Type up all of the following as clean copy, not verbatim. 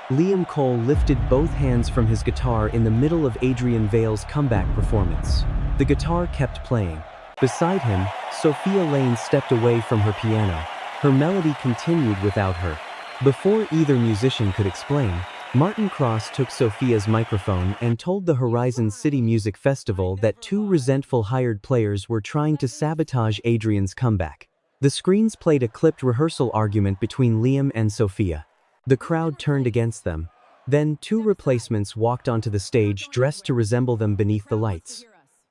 Liam Cole lifted both hands from his guitar in the middle of Adrian Vale's comeback performance. The guitar kept playing. Beside him, Sophia Lane stepped away from her piano. Her melody continued without her. Before either musician could explain, Martin Cross took Sophia's microphone and told the Horizon City Music Festival that two resentful hired players were trying to sabotage Adrian's comeback. The screens played a clipped rehearsal argument between Liam and Sophia. The crowd turned against them. Then two replacements walked onto the stage dressed to resemble them beneath the lights.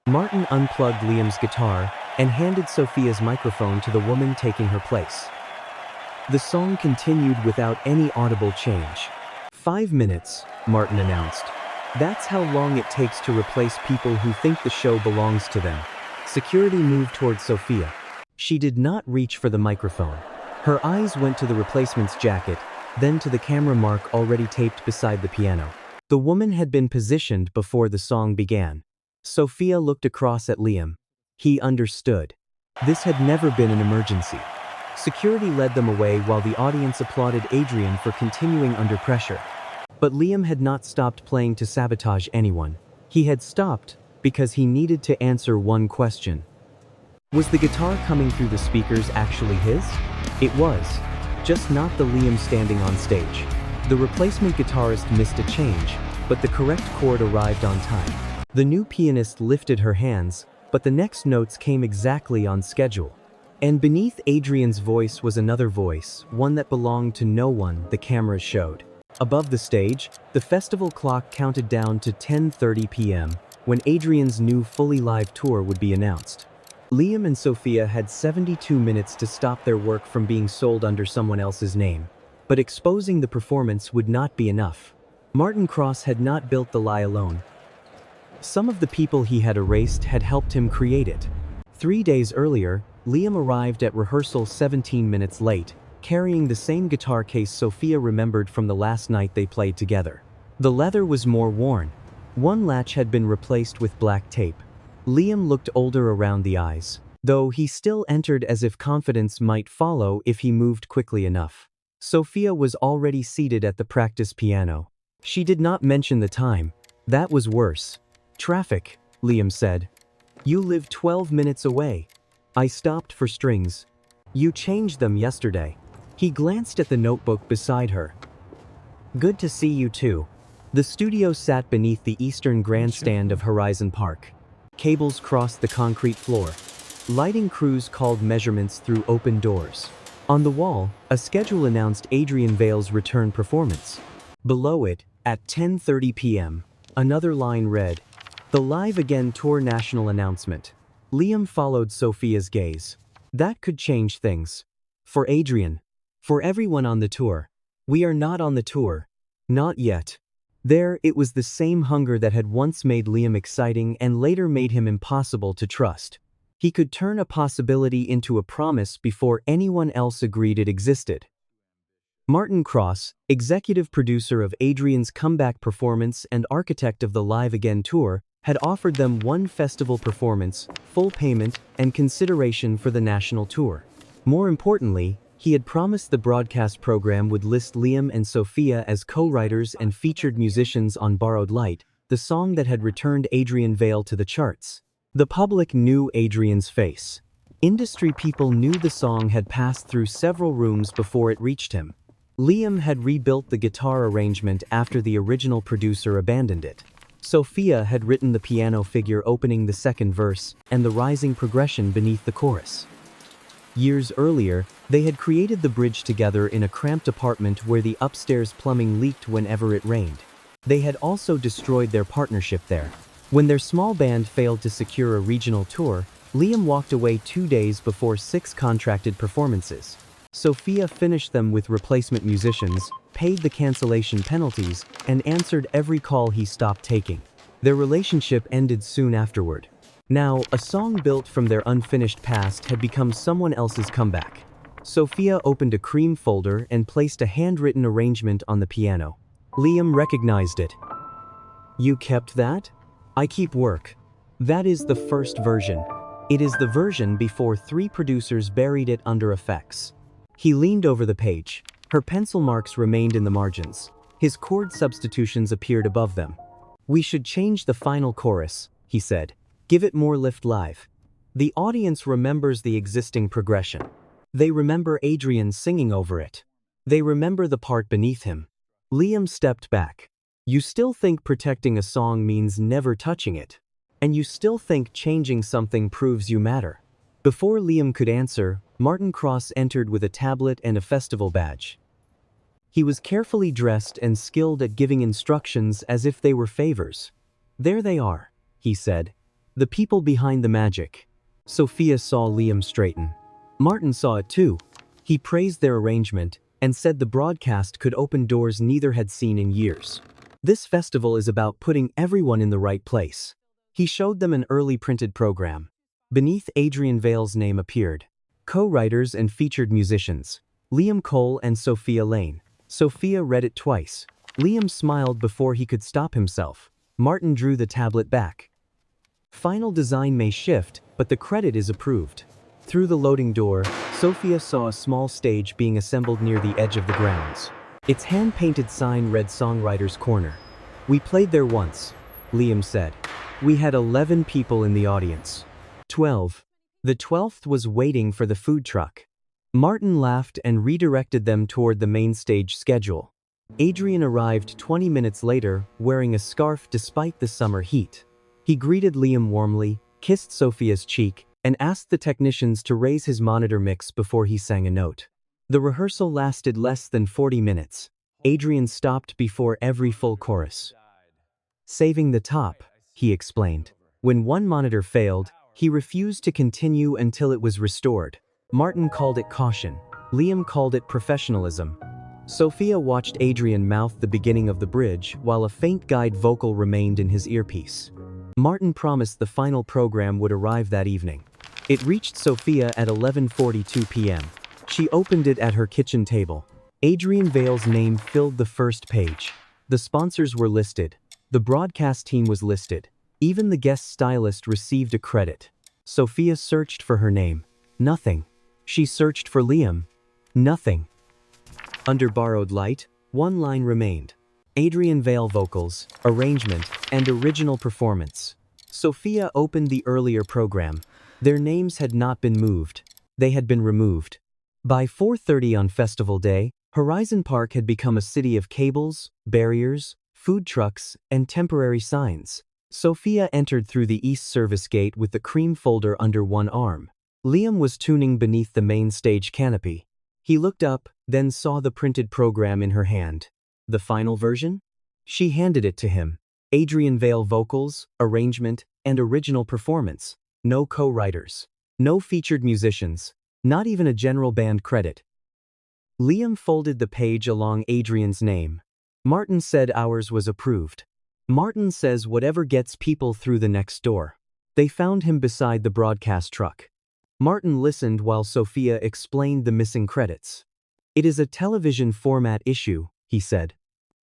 Martin unplugged Liam's guitar and handed Sophia's microphone to the woman taking her place. The song continued without any audible change. 5 minutes, Martin announced. That's how long it takes to replace people who think the show belongs to them. Security moved towards Sophia. She did not reach for the microphone. Her eyes went to the replacement's jacket, then to the camera mark already taped beside the piano. The woman had been positioned before the song began. Sophia looked across at Liam. He understood. This had never been an emergency. Security led them away while the audience applauded Adrian for continuing under pressure. But Liam had not stopped playing to sabotage anyone. He had stopped because he needed to answer one question. Was the guitar coming through the speakers actually his? It was, just not the Liam standing on stage. The replacement guitarist missed a change, but the correct chord arrived on time. The new pianist lifted her hands, but the next notes came exactly on schedule. And beneath Adrian's voice was another voice, one that belonged to no one, the cameras showed. Above the stage, the festival clock counted down to 10:30 p.m., when Adrian's new fully live tour would be announced. Liam and Sophia had 72 minutes to stop their work from being sold under someone else's name. But exposing the performance would not be enough. Martin Cross had not built the lie alone. Some of the people he had erased had helped him create it. 3 days earlier, Liam arrived at rehearsal 17 minutes late, carrying the same guitar case Sophia remembered from the last night they played together. The leather was more worn. One latch had been replaced with black tape. Liam looked older around the eyes, though he still entered as if confidence might follow if he moved quickly enough. Sophia was already seated at the practice piano. She did not mention the time. That was worse. Traffic, Liam said. You live 12 minutes away. I stopped for strings. You changed them yesterday. He glanced at the notebook beside her. Good to see you too. The studio sat beneath the eastern grandstand of Horizon Park. Cables crossed the concrete floor. Lighting crews called measurements through open doors. On the wall, a schedule announced Adrian Vale's return performance. Below it, at 10:30 p.m., another line read, "The Live Again Tour National Announcement." Liam followed Sophia's gaze. That could change things. For Adrian. For everyone on the tour. We are not on the tour. Not yet. There, it was the same hunger that had once made Liam exciting and later made him impossible to trust. He could turn a possibility into a promise before anyone else agreed it existed. Martin Cross, executive producer of Adrian's comeback performance and architect of the Live Again tour, had offered them one festival performance, full payment, and consideration for the national tour. More importantly, he had promised the broadcast program would list Liam and Sophia as co-writers and featured musicians on Borrowed Light, the song that had returned Adrian Vale to the charts. The public knew Adrian's face. Industry people knew the song had passed through several rooms before it reached him. Liam had rebuilt the guitar arrangement after the original producer abandoned it. Sophia had written the piano figure opening the second verse and the rising progression beneath the chorus. Years earlier, they had created the bridge together in a cramped apartment where the upstairs plumbing leaked whenever it rained. They had also destroyed their partnership there. When their small band failed to secure a regional tour, Liam walked away 2 days before 6 contracted performances. Sophia finished them with replacement musicians, paid the cancellation penalties, and answered every call he stopped taking. Their relationship ended soon afterward. Now, a song built from their unfinished past had become someone else's comeback. Sophia opened a cream folder and placed a handwritten arrangement on the piano. Liam recognized it. You kept that? I keep work. That is the first version. It is the version before 3 producers buried it under effects. He leaned over the page. Her pencil marks remained in the margins. His chord substitutions appeared above them. "We should change the final chorus," he said. "Give it more lift live." The audience remembers the existing progression. They remember Adrian singing over it. They remember the part beneath him. Liam stepped back. "You still think protecting a song means never touching it? And you still think changing something proves you matter?" Before Liam could answer, Martin Cross entered with a tablet and a festival badge. He was carefully dressed and skilled at giving instructions as if they were favors. "There they are," he said. "The people behind the magic." Sophia saw Liam straighten. Martin saw it too. He praised their arrangement and said the broadcast could open doors neither had seen in years. "This festival is about putting everyone in the right place." He showed them an early printed program. Beneath Adrian Vale's name appeared co-writers and featured musicians, Liam Cole and Sophia Lane. Sophia read it twice. Liam smiled before he could stop himself. Martin drew the tablet back. "Final design may shift, but the credit is approved." Through the loading door, Sophia saw a small stage being assembled near the edge of the grounds. Its hand-painted sign read Songwriters Corner. "We played there once," Liam said. "We had 11 people in the audience. 12. The 12th was waiting for the food truck." Martin laughed and redirected them toward the main stage schedule. Adrian arrived 20 minutes later, wearing a scarf despite the summer heat. He greeted Liam warmly, kissed Sophia's cheek, and asked the technicians to raise his monitor mix before he sang a note. The rehearsal lasted less than 40 minutes. Adrian stopped before every full chorus. "Saving the top," he explained. When one monitor failed, he refused to continue until it was restored. Martin called it caution. Liam called it professionalism. Sophia watched Adrian mouth the beginning of the bridge while a faint guide vocal remained in his earpiece. Martin promised the final program would arrive that evening. It reached Sophia at 11:42 p.m. She opened it at her kitchen table. Adrian Vale's name filled the first page. The sponsors were listed. The broadcast team was listed. Even the guest stylist received a credit. Sophia searched for her name. Nothing. She searched for Liam. Nothing. Under borrowed light, one line remained. Adrian Vale vocals, arrangement, and original performance. Sophia opened the earlier program. Their names had not been moved. They had been removed. By 4:30 on festival day, Horizon Park had become a city of cables, barriers, food trucks, and temporary signs. Sophia entered through the east service gate with the cream folder under one arm. Liam was tuning beneath the main stage canopy. He looked up, then saw the printed program in her hand. The final version? She handed it to him. Adrian Vale vocals, arrangement, and original performance. No co-writers. No featured musicians. Not even a general band credit. Liam folded the page along Adrian's name. Martin said ours was approved. Martin says whatever gets people through the next door. They found him beside the broadcast truck. Martin listened while Sophia explained the missing credits. "It is a television format issue," he said.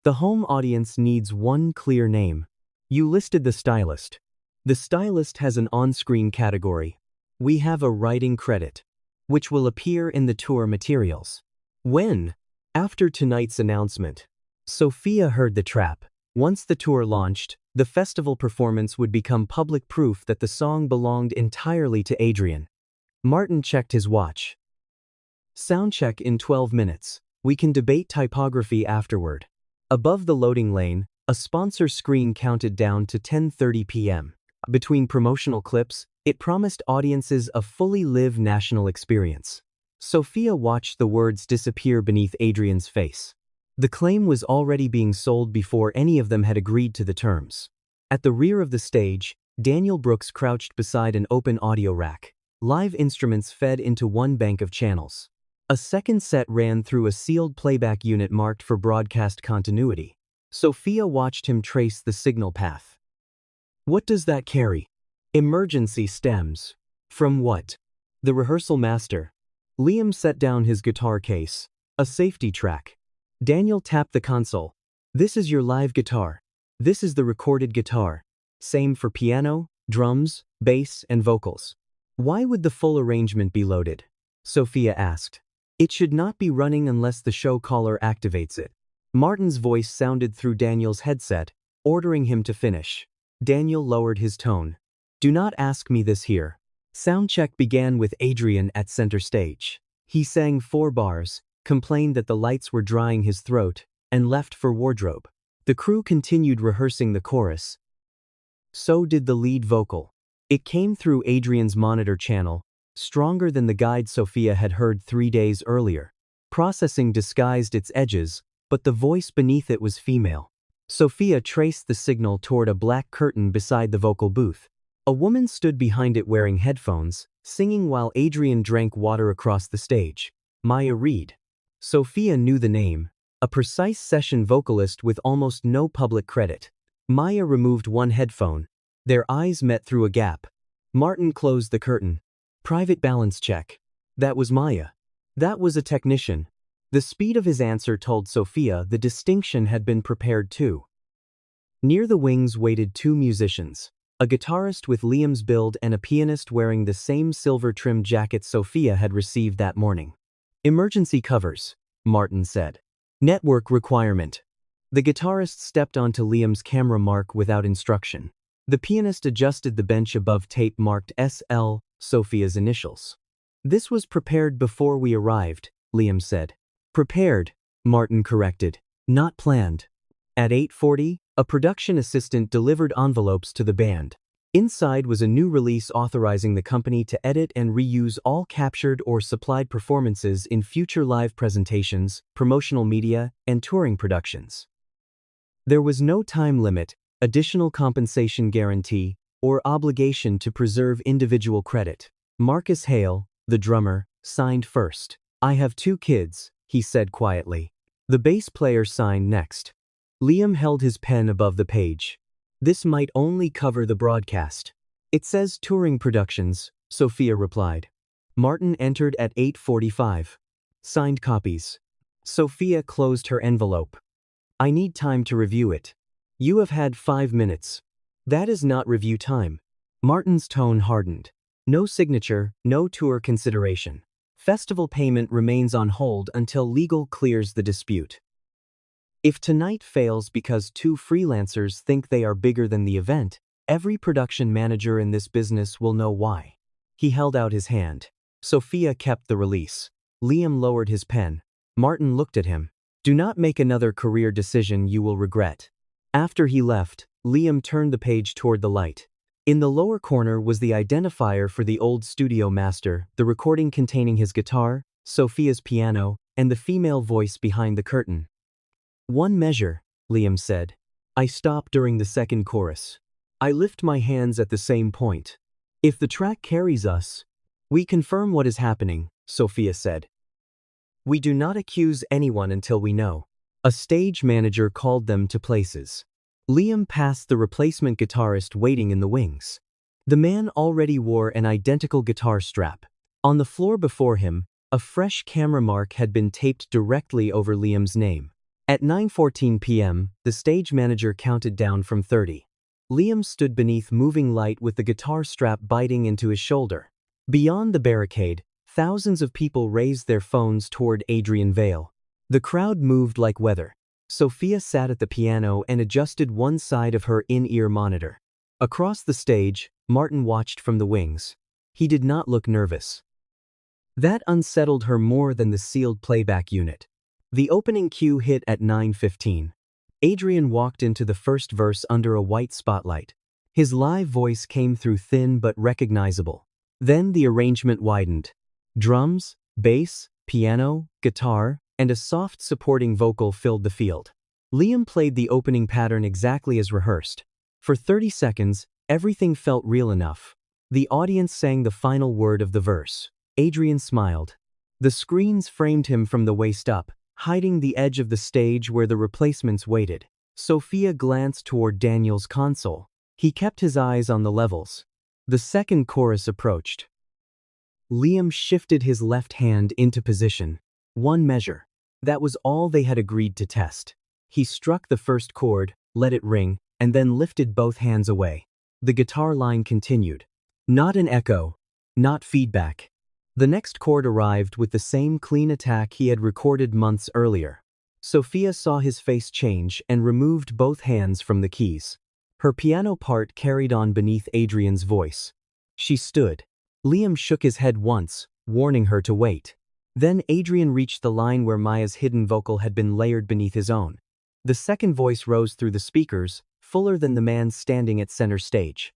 "The home audience needs one clear name. You listed the stylist. The stylist has an on-screen category. We have a writing credit, which will appear in the tour materials." When? After tonight's announcement. Sophia heard the trap. Once the tour launched, the festival performance would become public proof that the song belonged entirely to Adrian. Martin checked his watch. "Soundcheck in 12 minutes. We can debate typography afterward." Above the loading lane, a sponsor screen counted down to 10:30 p.m. Between promotional clips, it promised audiences a fully live national experience. Sophia watched the words disappear beneath Adrian's face. The claim was already being sold before any of them had agreed to the terms. At the rear of the stage, Daniel Brooks crouched beside an open audio rack. Live instruments fed into one bank of channels. A second set ran through a sealed playback unit marked for broadcast continuity. Sophia watched him trace the signal path. "What does that carry?" "Emergency stems." "From what?" "The rehearsal master." Liam set down his guitar case. "A safety track." Daniel tapped the console. "This is your live guitar. This is the recorded guitar. Same for piano, drums, bass, and vocals." "Why would the full arrangement be loaded?" Sophia asked. "It should not be running unless the show caller activates it." Martin's voice sounded through Daniel's headset, ordering him to finish. Daniel lowered his tone. Do not ask me this here. Soundcheck began with Adrian at center stage. He sang 4 bars, complained that the lights were drying his throat, and left for wardrobe. The crew continued rehearsing the chorus. So did the lead vocal. It came through Adrian's monitor channel, stronger than the guide Sophia had heard 3 days earlier. Processing disguised its edges, but the voice beneath it was female. Sophia traced the signal toward a black curtain beside the vocal booth. A woman stood behind it wearing headphones, singing while Adrian drank water across the stage. Maya Reed. Sophia knew the name, a precise session vocalist with almost no public credit. Maya removed one headphone. Their eyes met through a gap. Martin closed the curtain. Private balance check. That was Maya. That was a technician. The speed of his answer told Sophia the distinction had been prepared too. Near the wings waited 2 musicians, a guitarist with Liam's build and a pianist wearing the same silver-trimmed jacket Sophia had received that morning. Emergency covers, Martin said. Network requirement. The guitarist stepped onto Liam's camera mark without instruction. The pianist adjusted the bench above tape marked SL, Sophia's initials. This was prepared before we arrived, Liam said. Prepared, Martin corrected. Not planned. At 8:40, a production assistant delivered envelopes to the band. Inside was a new release authorizing the company to edit and reuse all captured or supplied performances in future live presentations, promotional media, and touring productions. There was no time limit, additional compensation guarantee, or obligation to preserve individual credit. Marcus Hale, the drummer, signed first. I have 2 kids, he said quietly. The bass player signed next. Liam held his pen above the page. This might only cover the broadcast. It says touring productions, Sophia replied. Martin entered at 8:45. Signed copies. Sophia closed her envelope. I need time to review it. You have had 5 minutes. That is not review time. Martin's tone hardened. No signature, no tour consideration. Festival payment remains on hold until legal clears the dispute. If tonight fails because 2 freelancers think they are bigger than the event, every production manager in this business will know why. He held out his hand. Sophia kept the release. Liam lowered his pen. Martin looked at him. Do not make another career decision you will regret. After he left, Liam turned the page toward the light. In the lower corner was the identifier for the old studio master, the recording containing his guitar, Sophia's piano, and the female voice behind the curtain. 1 measure, Liam said. I stop during the second chorus. I lift my hands at the same point. If the track carries us, we confirm what is happening, Sophia said. We do not accuse anyone until we know. A stage manager called them to places. Liam passed the replacement guitarist waiting in the wings. The man already wore an identical guitar strap. On the floor before him, a fresh camera mark had been taped directly over Liam's name. At 9:14 p.m., the stage manager counted down from 30. Liam stood beneath moving light with the guitar strap biting into his shoulder. Beyond the barricade, thousands of people raised their phones toward Adrian Vale. The crowd moved like weather. Sophia sat at the piano and adjusted one side of her in-ear monitor. Across the stage, Martin watched from the wings. He did not look nervous. That unsettled her more than the sealed playback unit. The opening cue hit at 9:15. Adrian walked into the first verse under a white spotlight. His live voice came through thin but recognizable. Then the arrangement widened. Drums, bass, piano, guitar, and a soft supporting vocal filled the field. Liam played the opening pattern exactly as rehearsed. For 30 seconds, everything felt real enough. The audience sang the final word of the verse. Adrian smiled. The screens framed him from the waist up, hiding the edge of the stage where the replacements waited. Sophia glanced toward Daniel's console. He kept his eyes on the levels. The second chorus approached. Liam shifted his left hand into position. 1 measure. That was all they had agreed to test. He struck the first chord, let it ring, and then lifted both hands away. The guitar line continued. Not an echo. Not feedback. The next chord arrived with the same clean attack he had recorded months earlier. Sophia saw his face change and removed both hands from the keys. Her piano part carried on beneath Adrian's voice. She stood. Liam shook his head once, warning her to wait. Then Adrian reached the line where Maya's hidden vocal had been layered beneath his own. The second voice rose through the speakers, fuller than the man standing at center stage.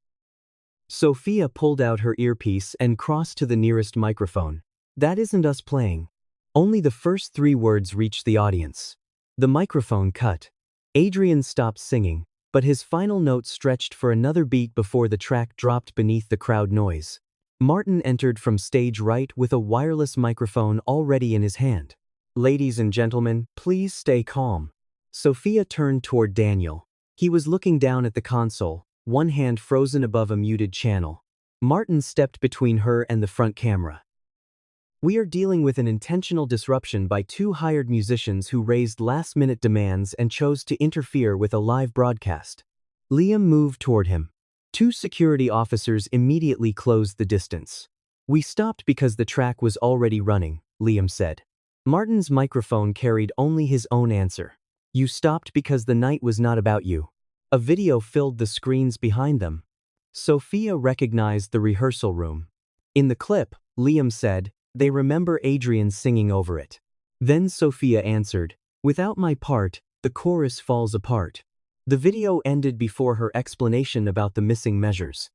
Sophia pulled out her earpiece and crossed to the nearest microphone. "That isn't us playing." Only the first 3 words reached the audience. The microphone cut. Adrian stopped singing, but his final note stretched for another beat before the track dropped beneath the crowd noise. Martin entered from stage right with a wireless microphone already in his hand. "Ladies and gentlemen, please stay calm." Sophia turned toward Daniel. He was looking down at the console, one hand frozen above a muted channel. Martin stepped between her and the front camera. "We are dealing with an intentional disruption by 2 hired musicians who raised last-minute demands and chose to interfere with a live broadcast." Liam moved toward him. 2 security officers immediately closed the distance. "We stopped because the track was already running," Liam said. Martin's microphone carried only his own answer. "You stopped because the night was not about you." A video filled the screens behind them. Sophia recognized the rehearsal room. In the clip, Liam said, "They remember Adrian singing over it." Then Sophia answered, "Without my part, the chorus falls apart." The video ended before her explanation about the missing measures.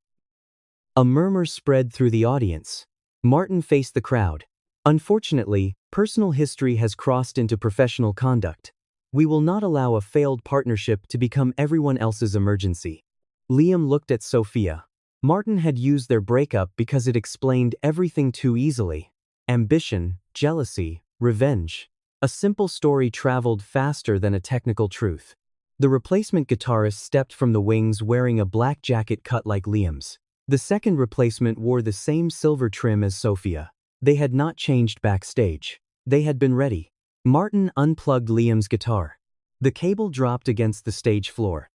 A murmur spread through the audience. Martin faced the crowd. "Unfortunately, personal history has crossed into professional conduct. We will not allow a failed partnership to become everyone else's emergency." Liam looked at Sophia. Martin had used their breakup because it explained everything too easily. Ambition, jealousy, revenge. A simple story traveled faster than a technical truth. The replacement guitarist stepped from the wings wearing a black jacket cut like Liam's. The second replacement wore the same silver trim as Sophia. They had not changed backstage. They had been ready. Martin unplugged Liam's guitar. The cable dropped against the stage floor.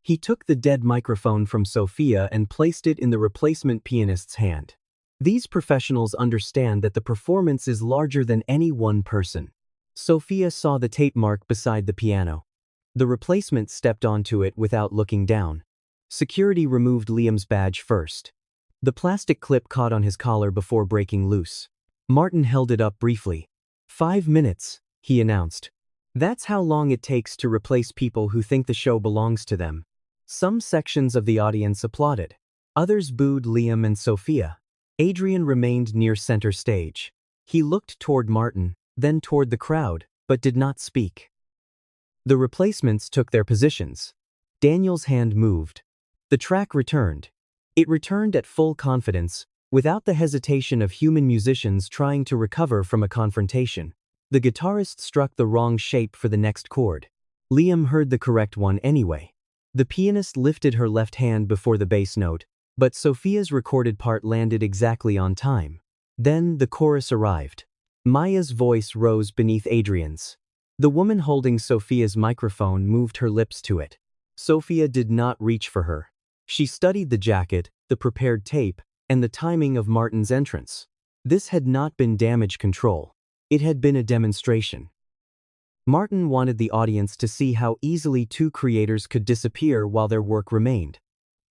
He took the dead microphone from Sophia and placed it in the replacement pianist's hand. These professionals understand that the performance is larger than any one person. Sophia saw the tape mark beside the piano. The replacement stepped onto it without looking down. Security removed Liam's badge first. The plastic clip caught on his collar before breaking loose. Martin held it up briefly. 5 minutes, he announced. That's how long it takes to replace people who think the show belongs to them. Some sections of the audience applauded. Others booed Liam and Sophia. Adrian remained near center stage. He looked toward Martin, then toward the crowd, but did not speak. The replacements took their positions. Daniel's hand moved. The track returned. It returned at full confidence, without the hesitation of human musicians trying to recover from a confrontation. The guitarist struck the wrong shape for the next chord. Liam heard the correct one anyway. The pianist lifted her left hand before the bass note, but Sophia's recorded part landed exactly on time. Then the chorus arrived. Maya's voice rose beneath Adrian's. The woman holding Sophia's microphone moved her lips to it. Sophia did not reach for her. She studied the jacket, the prepared tape, and the timing of Martin's entrance. This had not been damage control. It had been a demonstration. Martin wanted the audience to see how easily 2 creators could disappear while their work remained.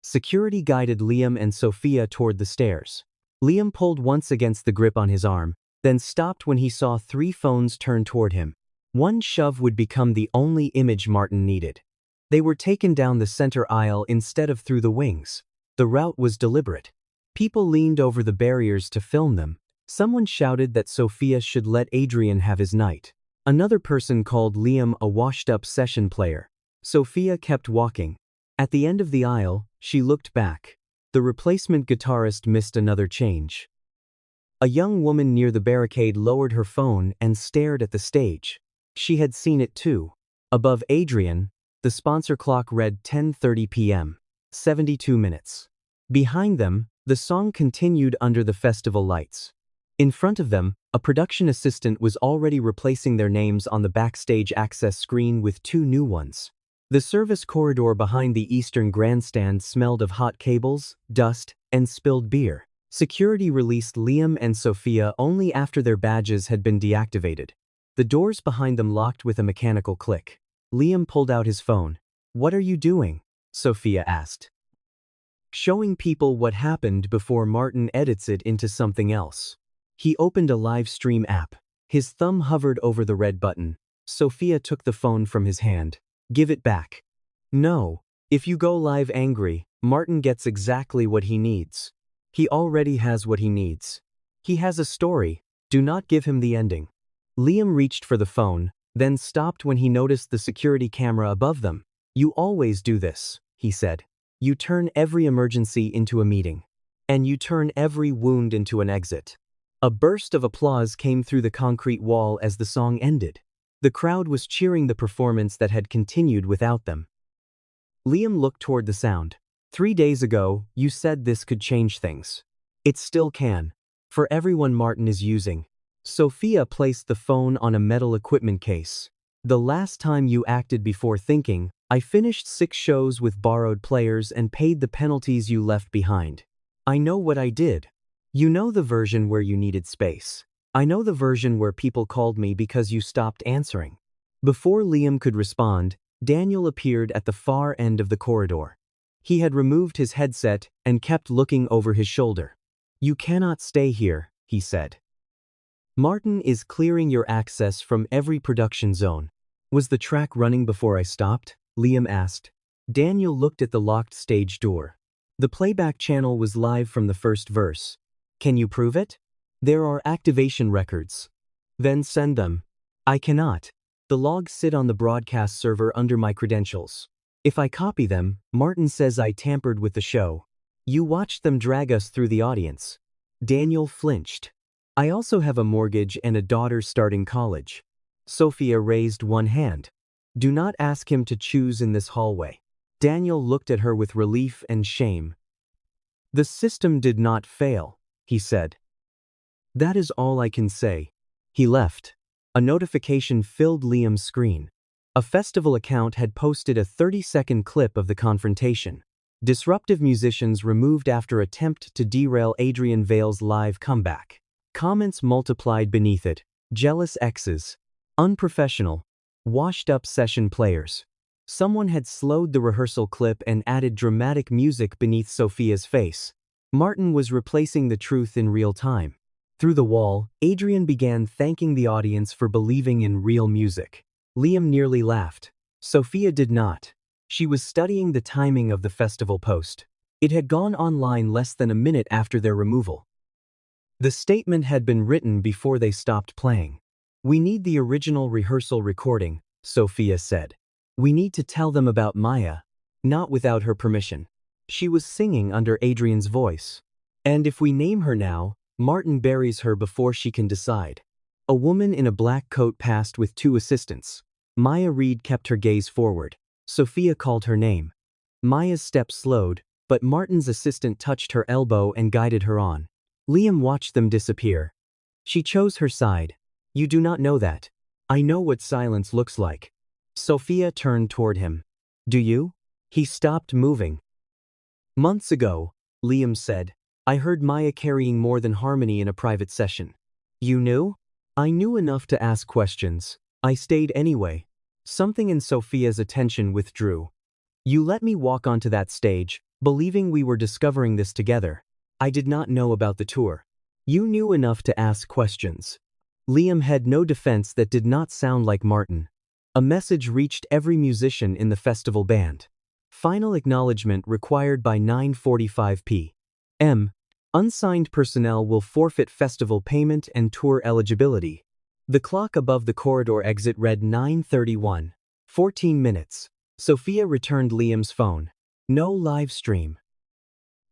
Security guided Liam and Sophia toward the stairs. Liam pulled once against the grip on his arm, then stopped when he saw 3 phones turn toward him. One shove would become the only image Martin needed. They were taken down the center aisle instead of through the wings. The route was deliberate. People leaned over the barriers to film them. Someone shouted that Sophia should let Adrian have his night. Another person called Liam a washed-up session player. Sophia kept walking. At the end of the aisle, she looked back. The replacement guitarist missed another change. A young woman near the barricade lowered her phone and stared at the stage. She had seen it too. Above Adrian, the sponsor clock read 10:30 p.m. 72 minutes. Behind them, the song continued under the festival lights. In front of them, a production assistant was already replacing their names on the backstage access screen with 2 new ones. The service corridor behind the eastern grandstand smelled of hot cables, dust, and spilled beer. Security released Liam and Sophia only after their badges had been deactivated. The doors behind them locked with a mechanical click. Liam pulled out his phone. "What are you doing?" Sophia asked. "Showing people what happened before Martin edits it into something else." He opened a live stream app. His thumb hovered over the red button. Sophia took the phone from his hand. "Give it back." "No. If you go live angry, Martin gets exactly what he needs. He already has what he needs. He has a story. Do not give him the ending." Liam reached for the phone, then stopped when he noticed the security camera above them. "You always do this," he said. "You turn every emergency into a meeting. And you turn every wound into an exit." A burst of applause came through the concrete wall as the song ended. The crowd was cheering the performance that had continued without them. Liam looked toward the sound. 3 days ago, you said this could change things. It still can. For everyone Martin is using. Sophia placed the phone on a metal equipment case. "The last time you acted before thinking, I finished 6 shows with borrowed players and paid the penalties you left behind. I know what I did. You know the version where you needed space. I know the version where people called me because you stopped answering." Before Liam could respond, Daniel appeared at the far end of the corridor. He had removed his headset and kept looking over his shoulder. "You cannot stay here," he said. "Martin is clearing your access from every production zone." "Was the track running before I stopped?" Liam asked. Daniel looked at the locked stage door. "The playback channel was live from the first verse." "Can you prove it?" "There are activation records." "Then send them." "I cannot. The logs sit on the broadcast server under my credentials. If I copy them, Martin says I tampered with the show." "You watched them drag us through the audience." Daniel flinched. "I also have a mortgage and a daughter starting college." Sophia raised one hand. "Do not ask him to choose in this hallway." Daniel looked at her with relief and shame. "The system did not fail," he said. "That is all I can say." He left. A notification filled Liam's screen. A festival account had posted a 30-second clip of the confrontation. "Disruptive musicians removed after attempt to derail Adrian Vale's live comeback." Comments multiplied beneath it. "Jealous exes." "Unprofessional." "Washed-up session players." Someone had slowed the rehearsal clip and added dramatic music beneath Sophia's face. Martin was replacing the truth in real time. Through the wall, Adrian began thanking the audience for believing in real music. Liam nearly laughed. Sophia did not. She was studying the timing of the festival post. It had gone online less than a minute after their removal. The statement had been written before they stopped playing. "We need the original rehearsal recording," Sophia said. "We need to tell them about Maya." Not without her permission. She was singing under Adrian's voice. "And if we name her now, Martin buries her before she can decide." A woman in a black coat passed with 2 assistants. Maya Reed kept her gaze forward. Sophia called her name. Maya's step slowed, but Martin's assistant touched her elbow and guided her on. Liam watched them disappear. She chose her side. "You do not know that. I know what silence looks like." Sophia turned toward him. "Do you?" He stopped moving. "Months ago," Liam said, "I heard Maya carrying more than harmony in a private session." "You knew?" "I knew enough to ask questions. I stayed anyway." Something in Sophia's attention withdrew. "You let me walk onto that stage, believing we were discovering this together. I did not know about the tour. You knew enough to ask questions." Liam had no defense that did not sound like Martin. A message reached every musician in the festival band. Final acknowledgement required by 9:45 p.m. Unsigned personnel will forfeit festival payment and tour eligibility. The clock above the corridor exit read 9:31. 14 minutes. Sophia returned Liam's phone. "No live stream.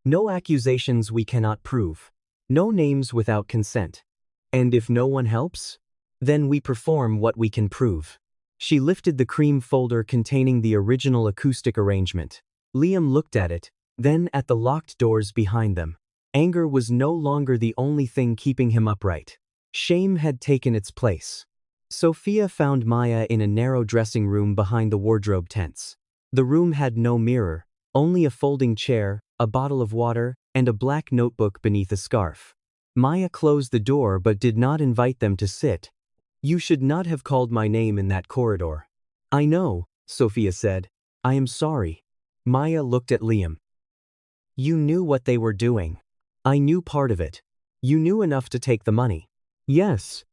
No accusations we cannot prove. No names without consent. And if no one helps? Then we perform what we can prove." She lifted the cream folder containing the original acoustic arrangement. Liam looked at it, then at the locked doors behind them. Anger was no longer the only thing keeping him upright. Shame had taken its place. Sophia found Maya in a narrow dressing room behind the wardrobe tents. The room had no mirror, only a folding chair, a bottle of water, and a black notebook beneath a scarf. Maya closed the door but did not invite them to sit. You should not have called my name in that corridor. I know, Sophia said. I am sorry. Maya looked at Liam. You knew what they were doing. I knew part of it. You knew enough to take the money. Yes.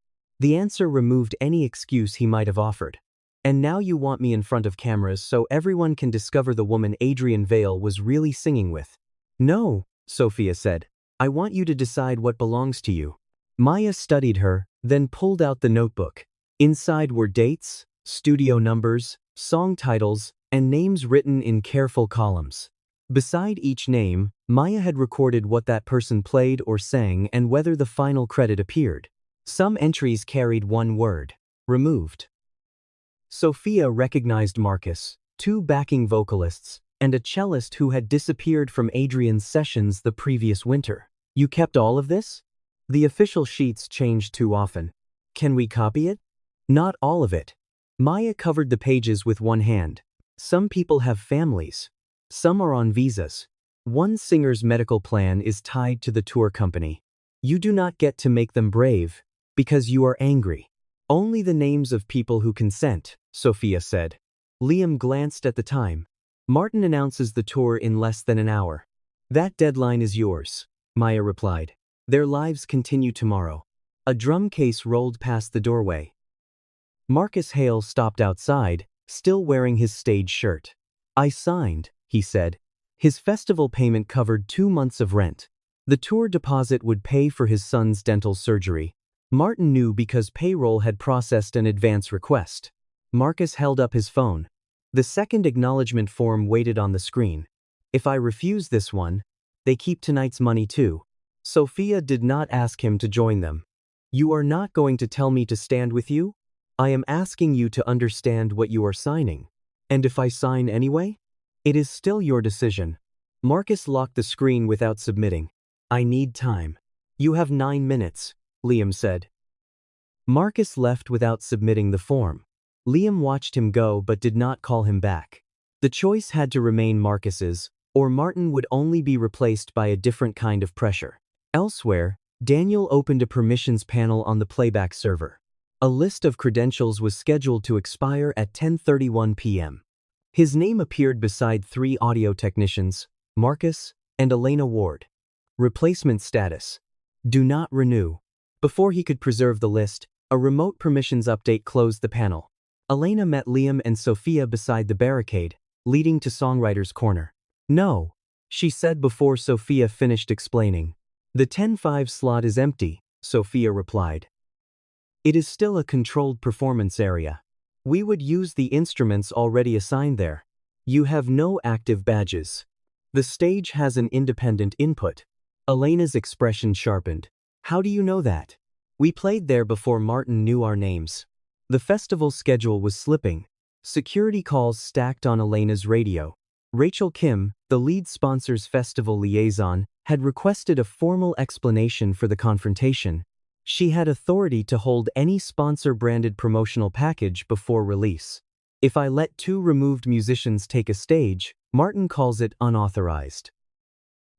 The answer removed any excuse he might have offered. And now you want me in front of cameras so everyone can discover the woman Adrian Vale was really singing with. No, Sophia said. I want you to decide what belongs to you. Maya studied her, then pulled out the notebook. Inside were dates, studio numbers, song titles, and names written in careful columns. Beside each name, Maya had recorded what that person played or sang and whether the final credit appeared. Some entries carried one word: removed. Sophia recognized Marcus, two backing vocalists, and a cellist who had disappeared from Adrian's sessions the previous winter. You kept all of this? The official sheets changed too often. Can we copy it? Not all of it. Maya covered the pages with one hand. Some people have families. Some are on visas. One singer's medical plan is tied to the tour company. You do not get to make them brave, because you are angry. Only the names of people who consent, Sophia said. Liam glanced at the time. Martin announces the tour in less than an hour. That deadline is yours, Maya replied. Their lives continue tomorrow. A drum case rolled past the doorway. Marcus Hale stopped outside, still wearing his stage shirt. I signed, he said. His festival payment covered 2 months of rent. The tour deposit would pay for his son's dental surgery. Martin knew because payroll had processed an advance request. Marcus held up his phone. The second acknowledgement form waited on the screen. If I refuse this one, they keep tonight's money too. Sophia did not ask him to join them. You are not going to tell me to stand with you? I am asking you to understand what you are signing. And if I sign anyway? It is still your decision. Marcus locked the screen without submitting. I need time. You have 9 minutes, Liam said. Marcus left without submitting the form. Liam watched him go but did not call him back. The choice had to remain Marcus's, or Martin would only be replaced by a different kind of pressure. Elsewhere, Daniel opened a permissions panel on the playback server. A list of credentials was scheduled to expire at 10:31 p.m. His name appeared beside 3 audio technicians, Marcus and Elena Ward. Replacement status: do not renew. Before he could preserve the list, a remote permissions update closed the panel. Elena met Liam and Sophia beside the barricade, leading to Songwriter's Corner. No, she said before Sophia finished explaining. The 10-5 slot is empty, Sophia replied. It is still a controlled performance area. We would use the instruments already assigned there. You have no active badges. The stage has an independent input. Elena's expression sharpened. How do you know that? We played there before Martin knew our names. The festival schedule was slipping. Security calls stacked on Elena's radio. Rachel Kim, the lead sponsor's festival liaison, had requested a formal explanation for the confrontation. She had authority to hold any sponsor-branded promotional package before release. If I let 2 removed musicians take a stage, Martin calls it unauthorized.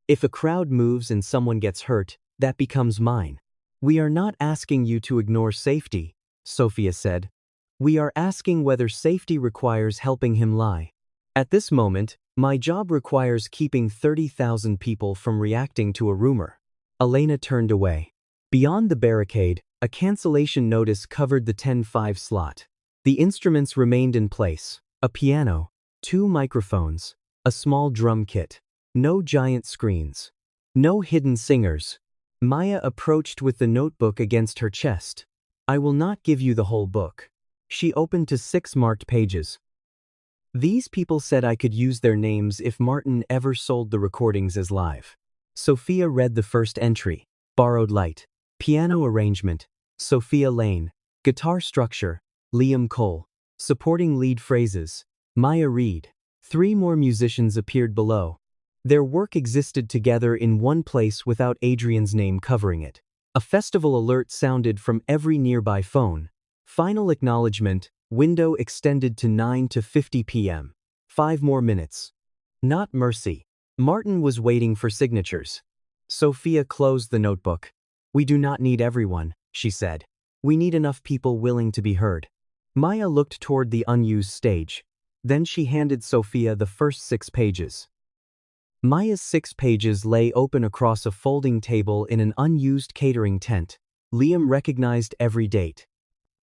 If a crowd moves and someone gets hurt, that becomes mine. We are not asking you to ignore safety, Sophia said. We are asking whether safety requires helping him lie. At this moment, my job requires keeping 30,000 people from reacting to a rumor. Elena turned away. Beyond the barricade, a cancellation notice covered the 10-5 slot. The instruments remained in place: a piano, 2 microphones, a small drum kit. No giant screens. No hidden singers. Maya approached with the notebook against her chest. I will not give you the whole book. She opened to 6 marked pages. These people said I could use their names if Martin ever sold the recordings as live. Sophia read the first entry. Borrowed light. Piano arrangement: Sophia Lane. Guitar structure: Liam Cole. Supporting lead phrases: Maya Reed. 3 more musicians appeared below. Their work existed together in one place without Adrian's name covering it. A festival alert sounded from every nearby phone. Final acknowledgement: window extended to 9:50 p.m. 5 more minutes. Not mercy. Martin was waiting for signatures. Sophia closed the notebook. We do not need everyone, she said. We need enough people willing to be heard. Maya looked toward the unused stage. Then she handed Sophia the first 6 pages. Maya's 6 pages lay open across a folding table in an unused catering tent. Liam recognized every date.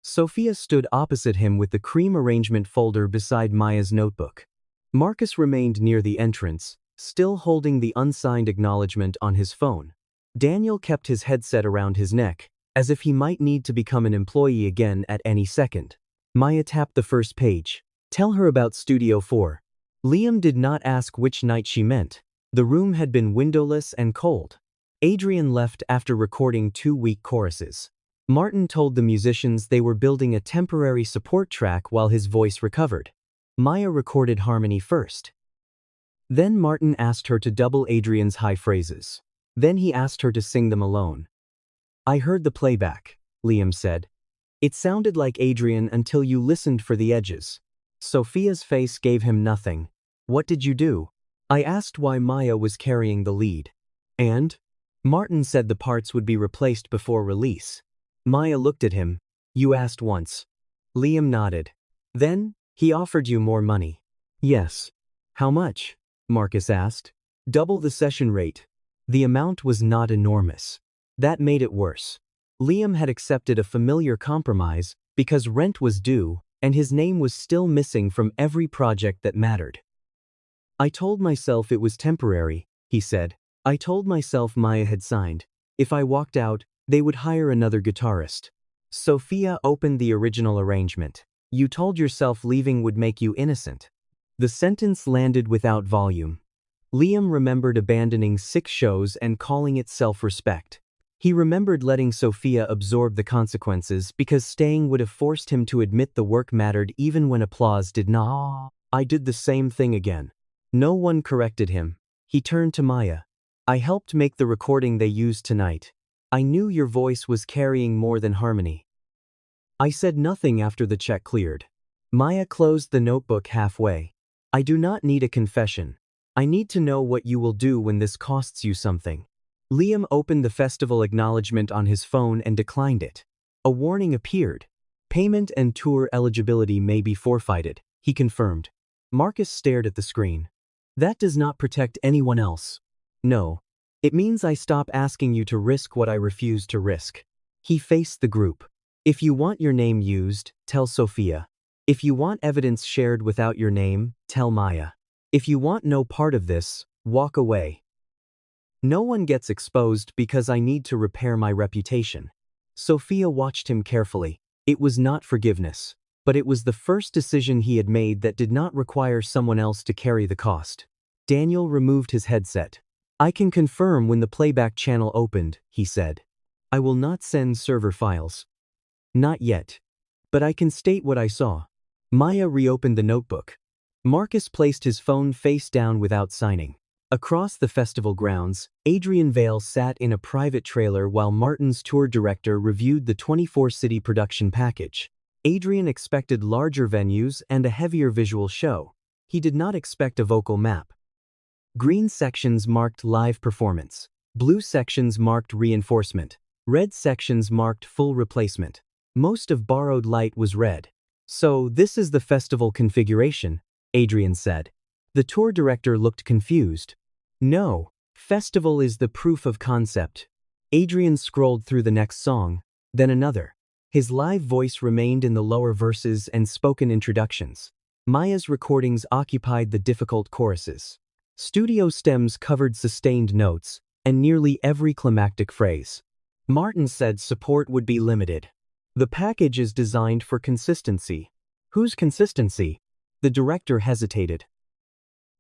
Sophia stood opposite him with the cream arrangement folder beside Maya's notebook. Marcus remained near the entrance, still holding the unsigned acknowledgement on his phone. Daniel kept his headset around his neck, as if he might need to become an employee again at any second. Maya tapped the first page. Tell her about Studio 4. Liam did not ask which night she meant. The room had been windowless and cold. Adrian left after recording 2 weak choruses. Martin told the musicians they were building a temporary support track while his voice recovered. Maya recorded harmony first. Then Martin asked her to double Adrian's high phrases. Then he asked her to sing them alone. I heard the playback, Liam said. It sounded like Adrian until you listened for the edges. Sophia's face gave him nothing. What did you do? I asked why Maya was carrying the lead. And? Martin said the parts would be replaced before release. Maya looked at him. You asked once. Liam nodded. Then, he offered you more money. Yes. How much? Marcus asked. Double the session rate. The amount was not enormous. That made it worse. Liam had accepted a familiar compromise because rent was due and his name was still missing from every project that mattered. I told myself it was temporary, he said. I told myself Maya had signed. If I walked out, they would hire another guitarist. Sophia opened the original arrangement. You told yourself leaving would make you innocent. The sentence landed without volume. Liam remembered abandoning 6 shows and calling it self-respect. He remembered letting Sophia absorb the consequences because staying would have forced him to admit the work mattered even when applause did not. I did the same thing again. No one corrected him. He turned to Maya. I helped make the recording they used tonight. I knew your voice was carrying more than harmony. I said nothing after the check cleared. Maya closed the notebook halfway. I do not need a confession. I need to know what you will do when this costs you something. Liam opened the festival acknowledgement on his phone and declined it. A warning appeared. Payment and tour eligibility may be forfeited, he confirmed. Marcus stared at the screen. That does not protect anyone else. No. It means I stop asking you to risk what I refuse to risk. He faced the group. If you want your name used, tell Sophia. If you want evidence shared without your name, tell Maya. If you want no part of this, walk away. No one gets exposed because I need to repair my reputation. Sophia watched him carefully. It was not forgiveness, but it was the first decision he had made that did not require someone else to carry the cost. Daniel removed his headset. I can confirm when the playback channel opened, he said. I will not send server files. Not yet. But I can state what I saw. Maya reopened the notebook. Marcus placed his phone face down without signing. Across the festival grounds, Adrian Vale sat in a private trailer while Martin's tour director reviewed the 24-city production package. Adrian expected larger venues and a heavier visual show. He did not expect a vocal map. Green sections marked live performance. Blue sections marked reinforcement. Red sections marked full replacement. Most of borrowed light was red. So this is the festival configuration, Adrian said. The tour director looked confused. No, festival is the proof of concept. Adrian scrolled through the next song, then another. His live voice remained in the lower verses and spoken introductions. Maya's recordings occupied the difficult choruses. Studio stems covered sustained notes and nearly every climactic phrase. Martin said support would be limited. The package is designed for consistency. Whose consistency? The director hesitated.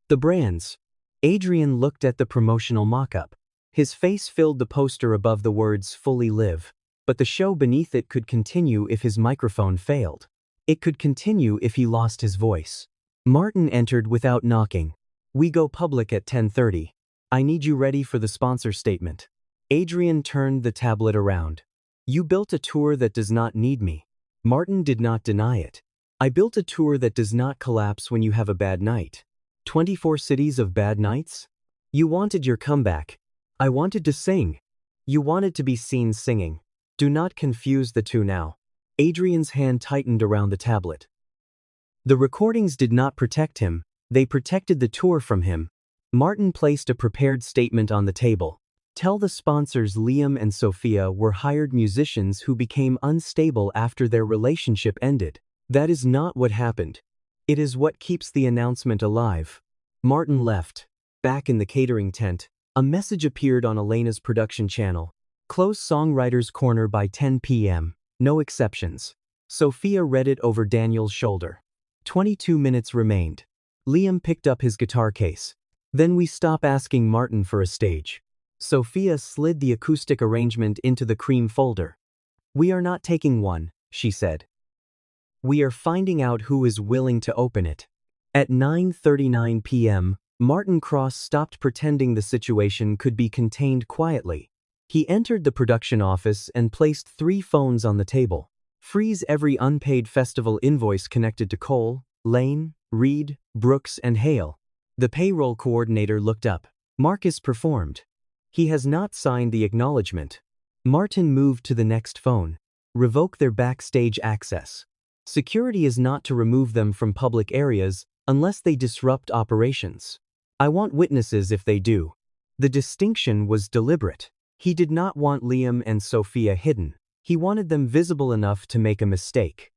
The brands. Adrian looked at the promotional mock-up. His face filled the poster above the words "Fully Live," but the show beneath it could continue if his microphone failed. It could continue if he lost his voice. Martin entered without knocking. We go public at 10:30. I need you ready for the sponsor statement. Adrian turned the tablet around. You built a tour that does not need me. Martin did not deny it. I built a tour that does not collapse when you have a bad night. 24 cities of bad nights? You wanted your comeback. I wanted to sing. You wanted to be seen singing. Do not confuse the two now. Adrian's hand tightened around the tablet. The recordings did not protect him, they protected the tour from him. Martin placed a prepared statement on the table. Tell the sponsors Liam and Sophia were hired musicians who became unstable after their relationship ended. That is not what happened. It is what keeps the announcement alive. Martin left. Back in the catering tent, a message appeared on Elena's production channel. Close Songwriter's Corner by 10 p.m. No exceptions. Sophia read it over Daniel's shoulder. 22 minutes remained. Liam picked up his guitar case. Then we stop asking Martin for a stage. Sophia slid the acoustic arrangement into the cream folder. We are not taking one, she said. We are finding out who is willing to open it. At 9:39 p.m., Martin Cross stopped pretending the situation could be contained quietly. He entered the production office and placed 3 phones on the table. Freeze every unpaid festival invoice connected to Cole, Lane, Reed, Brooks, and Hale. The payroll coordinator looked up. Marcus performed. He has not signed the acknowledgement. Martin moved to the next phone. Revoke their backstage access. Security is not to remove them from public areas unless they disrupt operations. I want witnesses if they do. The distinction was deliberate. He did not want Liam and Sophia hidden. He wanted them visible enough to make a mistake.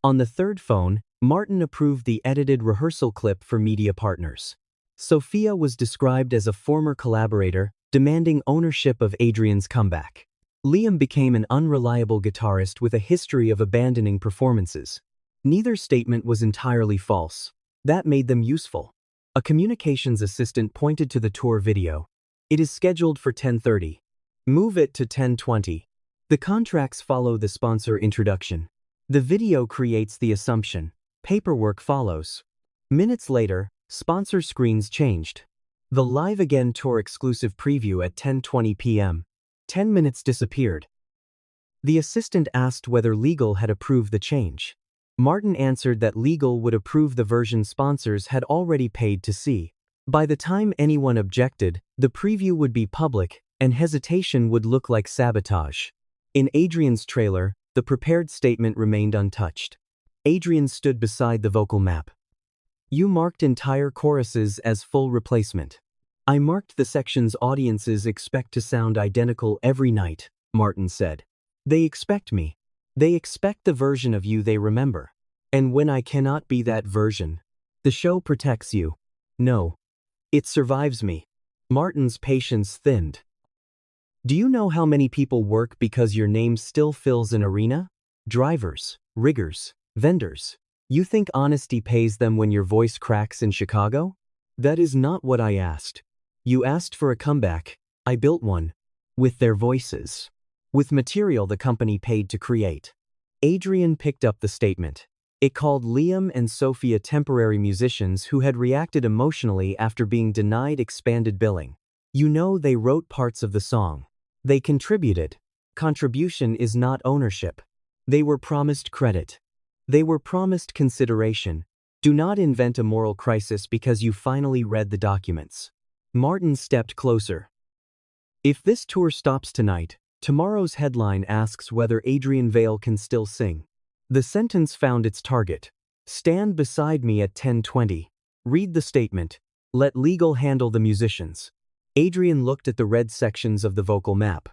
On the third phone, Martin approved the edited rehearsal clip for media partners. Sophia was described as a former collaborator, demanding ownership of Adrian's comeback. Liam became an unreliable guitarist with a history of abandoning performances. Neither statement was entirely false. That made them useful. A communications assistant pointed to the tour video. It is scheduled for 10:30. Move it to 10:20. The contracts follow the sponsor introduction. The video creates the assumption. Paperwork follows. Minutes later, sponsor screens changed. The Live Again Tour exclusive preview at 10:20 p.m. 10 minutes disappeared. The assistant asked whether legal had approved the change. Martin answered that legal would approve the version sponsors had already paid to see. By the time anyone objected, the preview would be public, and hesitation would look like sabotage. In Adrian's trailer, the prepared statement remained untouched. Adrian stood beside the vocal map. You marked entire choruses as full replacement. I marked the sections audiences expect to sound identical every night, Martin said. They expect me. They expect the version of you they remember. And when I cannot be that version, the show protects you. No. It survives me. Martin's patience thinned. Do you know how many people work because your name still fills an arena? Drivers, riggers, vendors. You think honesty pays them when your voice cracks in Chicago? That is not what I asked. You asked for a comeback. I built one. With their voices. With material the company paid to create. Adrian picked up the statement. It called Liam and Sophia temporary musicians who had reacted emotionally after being denied expanded billing. You know they wrote parts of the song. They contributed. Contribution is not ownership. They were promised credit. They were promised consideration. Do not invent a moral crisis because you finally read the documents. Martin stepped closer. If this tour stops tonight, tomorrow's headline asks whether Adrian Vale can still sing. The sentence found its target. Stand beside me at 10:20. Read the statement. Let legal handle the musicians. Adrian looked at the red sections of the vocal map.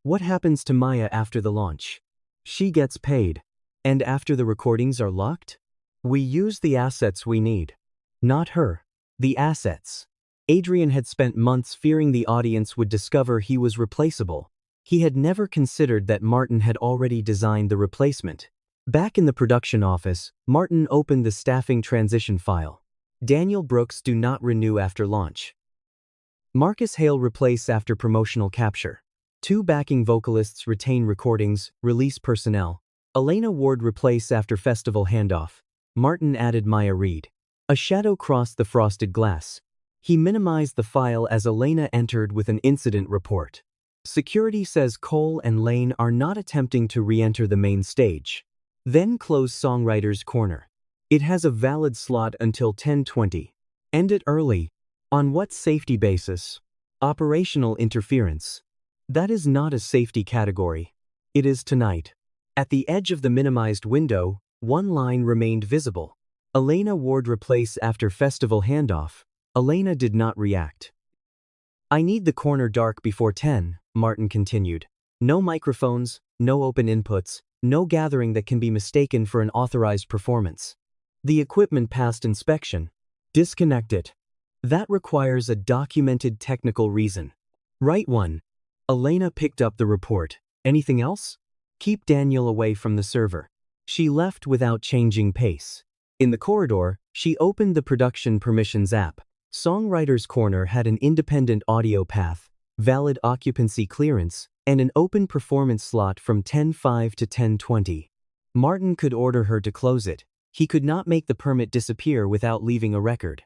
What happens to Maya after the launch? She gets paid. And after the recordings are locked? We use the assets we need. Not her. The assets. Adrian had spent months fearing the audience would discover he was replaceable. He had never considered that Martin had already designed the replacement. Back in the production office, Martin opened the staffing transition file. Daniel Brooks do not renew after launch. Marcus Hale replace after promotional capture. 2 backing vocalists retain recordings, release personnel. Elena Ward replace after festival handoff. Martin added Maya Reed. A shadow crossed the frosted glass. He minimized the file as Elena entered with an incident report. Security says Cole and Lane are not attempting to re-enter the main stage. Then close Songwriter's Corner. It has a valid slot until 10:20. End it early. On what safety basis? Operational interference. That is not a safety category. It is tonight. At the edge of the minimized window, one line remained visible. Elena Ward replace after festival handoff. Elena did not react. I need the corner dark before 10, Martin continued. No microphones, no open inputs, no gathering that can be mistaken for an authorized performance. The equipment passed inspection. Disconnect it. That requires a documented technical reason. Right one. Elena picked up the report. Anything else? Keep Daniel away from the server. She left without changing pace. In the corridor, she opened the production permissions app. Songwriter's Corner had an independent audio path, valid occupancy clearance, and an open performance slot from 10:05 to 10:20. Martin could order her to close it. He could not make the permit disappear without leaving a record.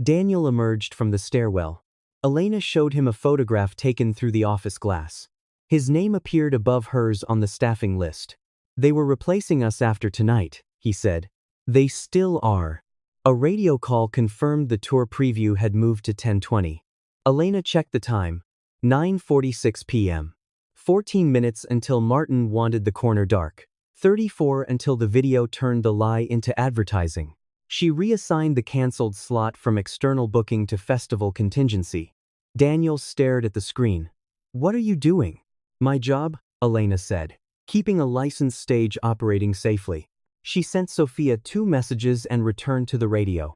Daniel emerged from the stairwell. Elena showed him a photograph taken through the office glass. His name appeared above hers on the staffing list. They were replacing us after tonight, he said. They still are. A radio call confirmed the tour preview had moved to 10:20. Elena checked the time. 9:46 p.m. 14 minutes until Martin wanted the corner dark. 34 until the video turned the lie into advertising. She reassigned the cancelled slot from external booking to festival contingency. Daniel stared at the screen. What are you doing? My job, Elena said. Keeping a licensed stage operating safely. She sent Sophia 2 messages and returned to the radio.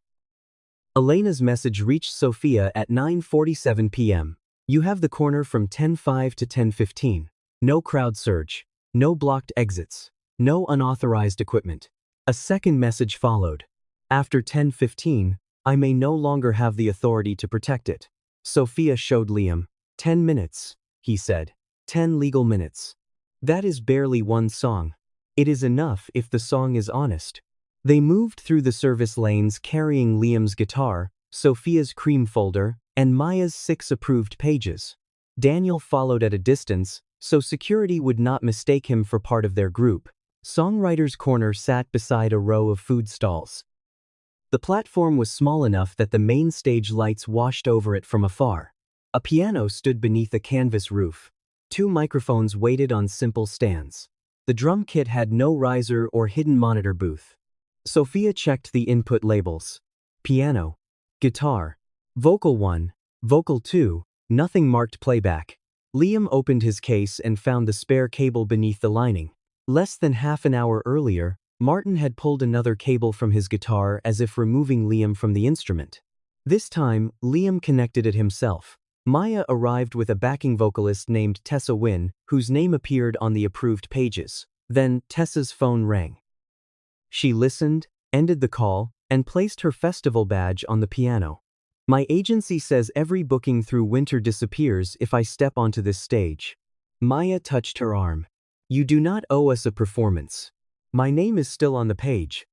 Elena's message reached Sophia at 9:47 p.m. You have the corner from 10:05 to 10:15. No crowd surge. No blocked exits. No unauthorized equipment. A second message followed. After 10:15, I may no longer have the authority to protect it. Sophia showed Liam. 10 minutes, he said. 10 legal minutes. That is barely one song. It is enough if the song is honest. They moved through the service lanes carrying Liam's guitar, Sophia's cream folder, and Maya's 6 approved pages. Daniel followed at a distance, so security would not mistake him for part of their group. Songwriter's Corner sat beside a row of food stalls. The platform was small enough that the main stage lights washed over it from afar. A piano stood beneath a canvas roof. 2 microphones waited on simple stands. The drum kit had no riser or hidden monitor booth. Sophia checked the input labels. Piano, guitar, vocal 1, vocal 2, nothing marked playback. Liam opened his case and found the spare cable beneath the lining. Less than half an hour earlier, Martin had pulled another cable from his guitar as if removing Liam from the instrument. This time, Liam connected it himself. Maya arrived with a backing vocalist named Tessa Wynn, whose name appeared on the approved pages. Then, Tessa's phone rang. She listened, ended the call, and placed her festival badge on the piano. My agency says every booking through winter disappears if I step onto this stage. Maya touched her arm. You do not owe us a performance. My name is still on the page.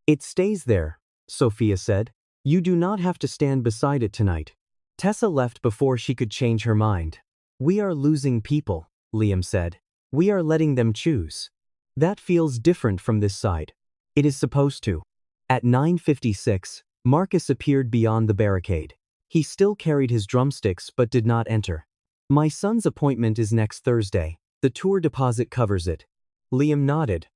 It stays there, Sophia said. You do not have to stand beside it tonight. Tessa left before she could change her mind. We are losing people, Liam said. We are letting them choose. That feels different from this side. It is supposed to. At 9:56, Marcus appeared beyond the barricade. He still carried his drumsticks but did not enter. My son's appointment is next Thursday. The tour deposit covers it. Liam nodded.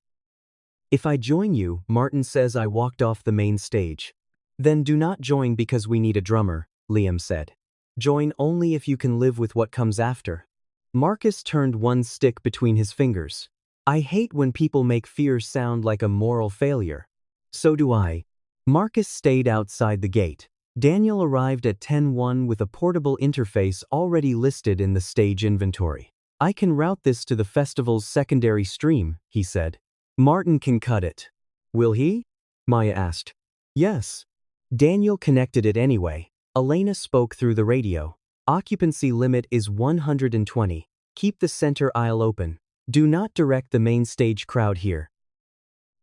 If I join you, Martin says I walked off the main stage. Then do not join because we need a drummer, Liam said. Join only if you can live with what comes after. Marcus turned one stick between his fingers. I hate when people make fear sound like a moral failure. So do I. Marcus stayed outside the gate. Daniel arrived at 10:01 with a portable interface already listed in the stage inventory. I can route this to the festival's secondary stream, he said. Martin can cut it. Will he? Maya asked. Yes. Daniel connected it anyway. Elena spoke through the radio. Occupancy limit is 120. Keep the center aisle open. Do not direct the main stage crowd here.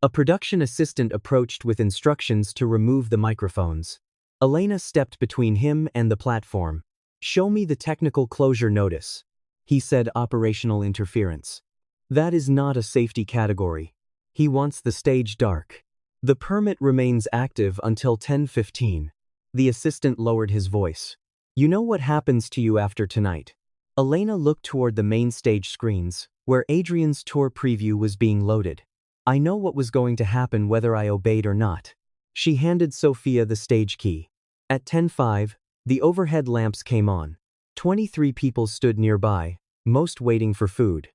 A production assistant approached with instructions to remove the microphones. Elena stepped between him and the platform. Show me the technical closure notice. He said operational interference. That is not a safety category. He wants the stage dark. The permit remains active until 10:15. The assistant lowered his voice. You know what happens to you after tonight. Elena looked toward the main stage screens. where Adrian's tour preview was being loaded. I know what was going to happen whether I obeyed or not. She handed Sophia the stage key. At 10:05, the overhead lamps came on. 23 people stood nearby, most waiting for food.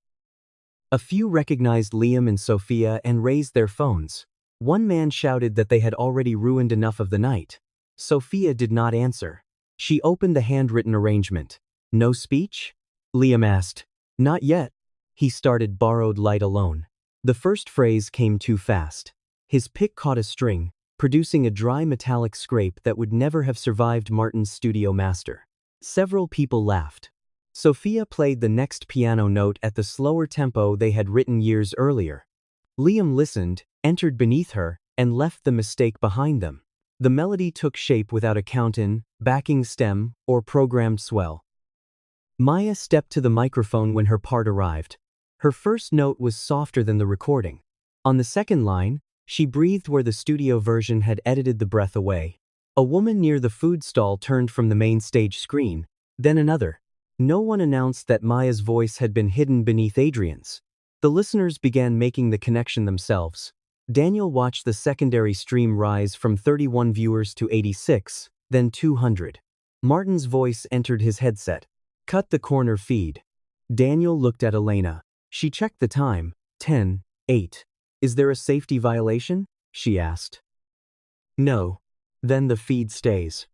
A few recognized Liam and Sophia and raised their phones. One man shouted that they had already ruined enough of the night. Sophia did not answer. She opened the handwritten arrangement. No speech? Liam asked. Not yet. He started Borrowed Light Alone. The first phrase came too fast. His pick caught a string, producing a dry metallic scrape that would never have survived Martin's studio master. Several people laughed. Sophia played the next piano note at the slower tempo they had written years earlier. Liam listened, entered beneath her, and left the mistake behind them. The melody took shape without a count-in, backing stem, or programmed swell. Maya stepped to the microphone when her part arrived. Her first note was softer than the recording. On the second line, she breathed where the studio version had edited the breath away. A woman near the food stall turned from the main stage screen, then another. No one announced that Maya's voice had been hidden beneath Adrian's. The listeners began making the connection themselves. Daniel watched the secondary stream rise from 31 viewers to 86, then 200. Martin's voice entered his headset. Cut the corner feed. Daniel looked at Elena. She checked the time. 10:08. Is there a safety violation? She asked. No. Then the feed stays.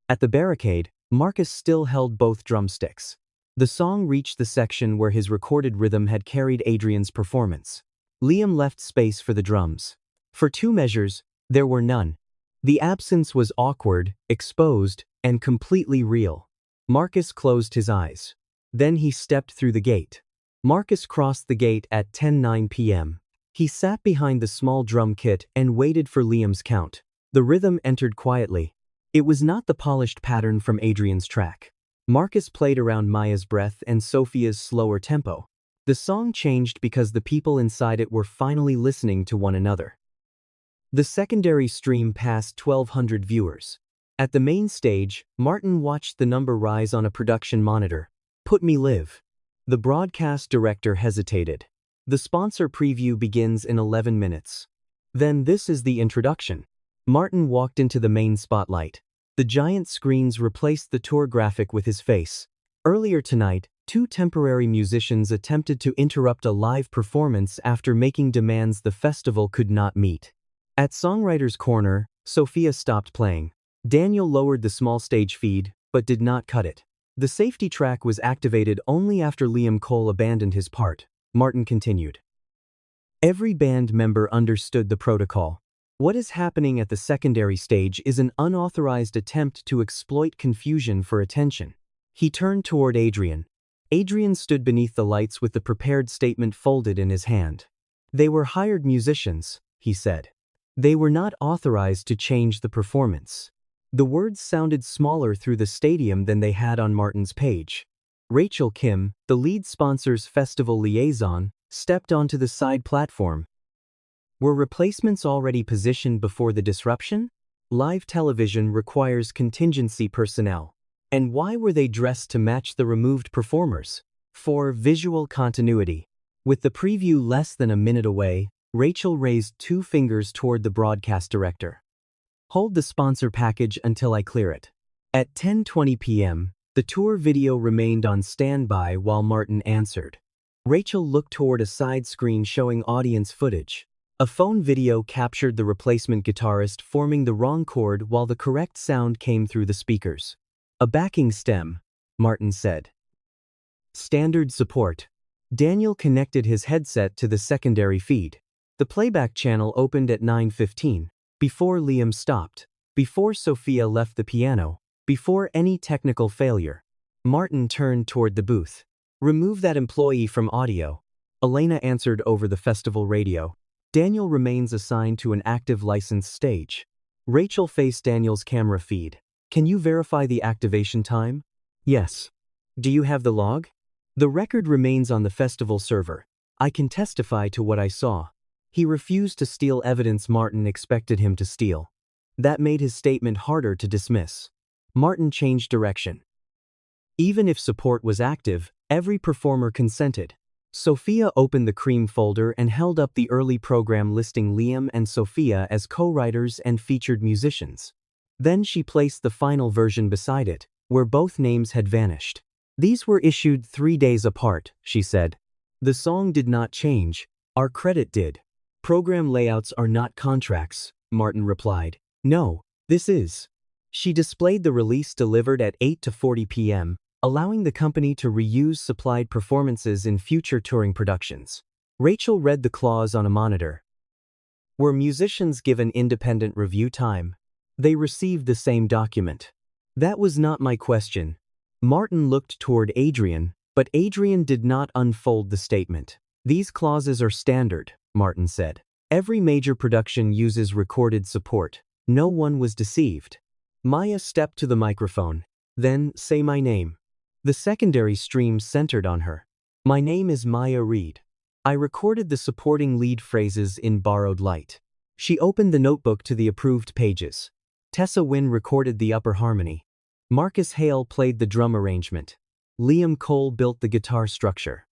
At the barricade, Marcus still held both drumsticks. The song reached the section where his recorded rhythm had carried Adrian's performance. Liam left space for the drums. For 2 measures, there were none. The absence was awkward, exposed, and completely real. Marcus closed his eyes. Then he stepped through the gate. Marcus crossed the gate at 10:09 p.m. He sat behind the small drum kit and waited for Liam's count. The rhythm entered quietly. It was not the polished pattern from Adrian's track. Marcus played around Maya's breath and Sophia's slower tempo. The song changed because the people inside it were finally listening to one another. The secondary stream passed 1,200 viewers. At the main stage, Martin watched the number rise on a production monitor. Put me live. The broadcast director hesitated. The sponsor preview begins in 11 minutes. Then this is the introduction. Martin walked into the main spotlight. The giant screens replaced the tour graphic with his face. Earlier tonight, 2 temporary musicians attempted to interrupt a live performance after making demands the festival could not meet. At Songwriter's Corner, Sophia stopped playing. Daniel lowered the small stage feed, but did not cut it. The safety track was activated only after Liam Cole abandoned his part. Martin continued. Every band member understood the protocol. What is happening at the secondary stage is an unauthorized attempt to exploit confusion for attention. He turned toward Adrian. Adrian stood beneath the lights with the prepared statement folded in his hand. They were hired musicians, he said. They were not authorized to change the performance. The words sounded smaller through the stadium than they had on Martin's page. Rachel Kim, the lead sponsor's festival liaison, stepped onto the side platform. Were replacements already positioned before the disruption? Live television requires contingency personnel. And why were they dressed to match the removed performers? For visual continuity. With the preview less than a minute away, Rachel raised 2 fingers toward the broadcast director. Hold the sponsor package until I clear it. At 10:20 p.m., the tour video remained on standby while Martin answered. Rachel looked toward a side screen showing audience footage. A phone video captured the replacement guitarist forming the wrong chord while the correct sound came through the speakers. A backing stem, Martin said. Standard support. Daniel connected his headset to the secondary feed. The playback channel opened at 9:15, before Liam stopped, before Sophia left the piano, before any technical failure. Martin turned toward the booth. Remove that employee from audio. Elena answered over the festival radio. Daniel remains assigned to an active licensed stage. Rachel faced Daniel's camera feed. Can you verify the activation time? Yes. Do you have the log? The record remains on the festival server. I can testify to what I saw. He refused to steal evidence Martin expected him to steal. That made his statement harder to dismiss. Martin changed direction. Even if support was active, every performer consented. Sophia opened the cream folder and held up the early program listing Liam and Sophia as co-writers and featured musicians. Then she placed the final version beside it, where both names had vanished. These were issued 3 days apart, she said. The song did not change, our credit did. Program layouts are not contracts, Martin replied. No, this is. She displayed the release delivered at 8:40 p.m., allowing the company to reuse supplied performances in future touring productions. Rachel read the clause on a monitor. Were musicians given independent review time? They received the same document. That was not my question. Martin looked toward Adrian, but Adrian did not unfold the statement. These clauses are standard, Martin said. Every major production uses recorded support. No one was deceived. Maya stepped to the microphone. Then, say my name. The secondary stream centered on her. My name is Maya Reed. I recorded the supporting lead phrases in Borrowed Light. She opened the notebook to the approved pages. Tessa Wynn recorded the upper harmony. Marcus Hale played the drum arrangement. Liam Cole built the guitar structure.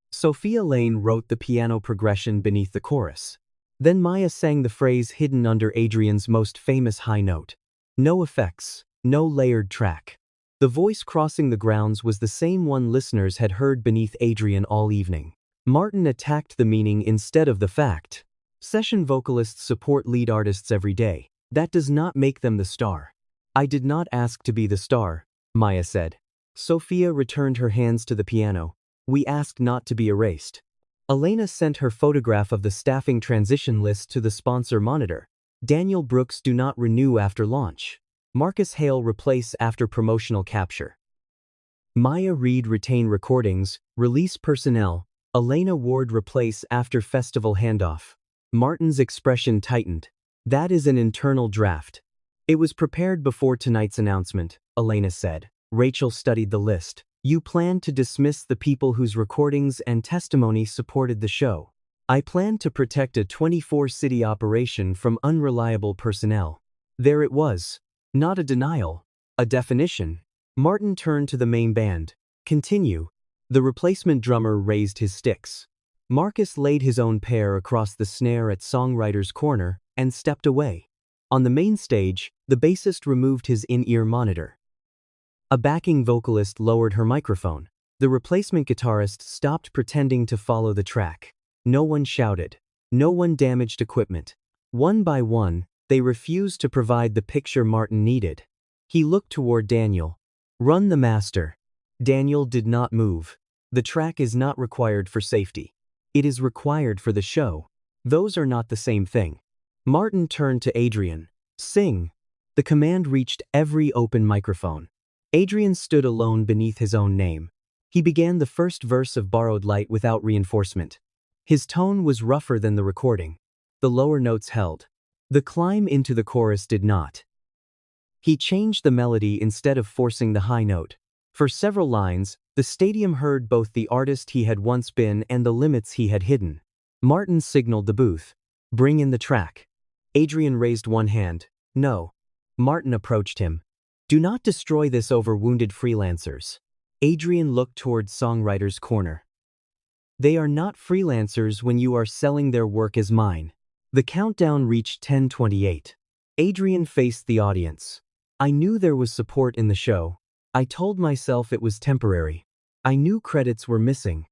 Sophia Lane wrote the piano progression beneath the chorus. Then Maya sang the phrase hidden under Adrian's most famous high note. No effects, no layered track. The voice crossing the grounds was the same one listeners had heard beneath Adrian all evening. Martin attacked the meaning instead of the fact. Session vocalists support lead artists every day. That does not make them the star. I did not ask to be the star, Maya said. Sophia returned her hands to the piano. We asked not to be erased. Elena sent her photograph of the staffing transition list to the sponsor monitor. Daniel Brooks do not renew after launch. Marcus Hale replace after promotional capture. Maya Reed retain recordings, release personnel. Elena Ward replace after festival handoff. Martin's expression tightened. That is an internal draft. It was prepared before tonight's announcement, Elena said. Rachel studied the list. You plan to dismiss the people whose recordings and testimony supported the show. I plan to protect a 24-city operation from unreliable personnel. There it was. Not a denial, a definition. Martin turned to the main band. Continue. The replacement drummer raised his sticks. Marcus laid his own pair across the snare at songwriter's corner and stepped away. On the main stage, the bassist removed his in-ear monitor. A backing vocalist lowered her microphone. The replacement guitarist stopped pretending to follow the track. No one shouted. No one damaged equipment. One by one, they refused to provide the picture Martin needed. He looked toward Daniel. Run the master. Daniel did not move. The track is not required for safety. It is required for the show. Those are not the same thing. Martin turned to Adrian. Sing. The command reached every open microphone. Adrian stood alone beneath his own name. He began the first verse of Borrowed Light without reinforcement. His tone was rougher than the recording. The lower notes held. The climb into the chorus did not. He changed the melody instead of forcing the high note. For several lines, the stadium heard both the artist he had once been and the limits he had hidden. Martin signaled the booth. Bring in the track. Adrian raised one hand. No. Martin approached him. Do not destroy this over wounded freelancers. Adrian looked toward songwriter's corner. They are not freelancers when you are selling their work as mine. The countdown reached 10:28. Adrian faced the audience. I knew there was support in the show. I told myself it was temporary. I knew credits were missing.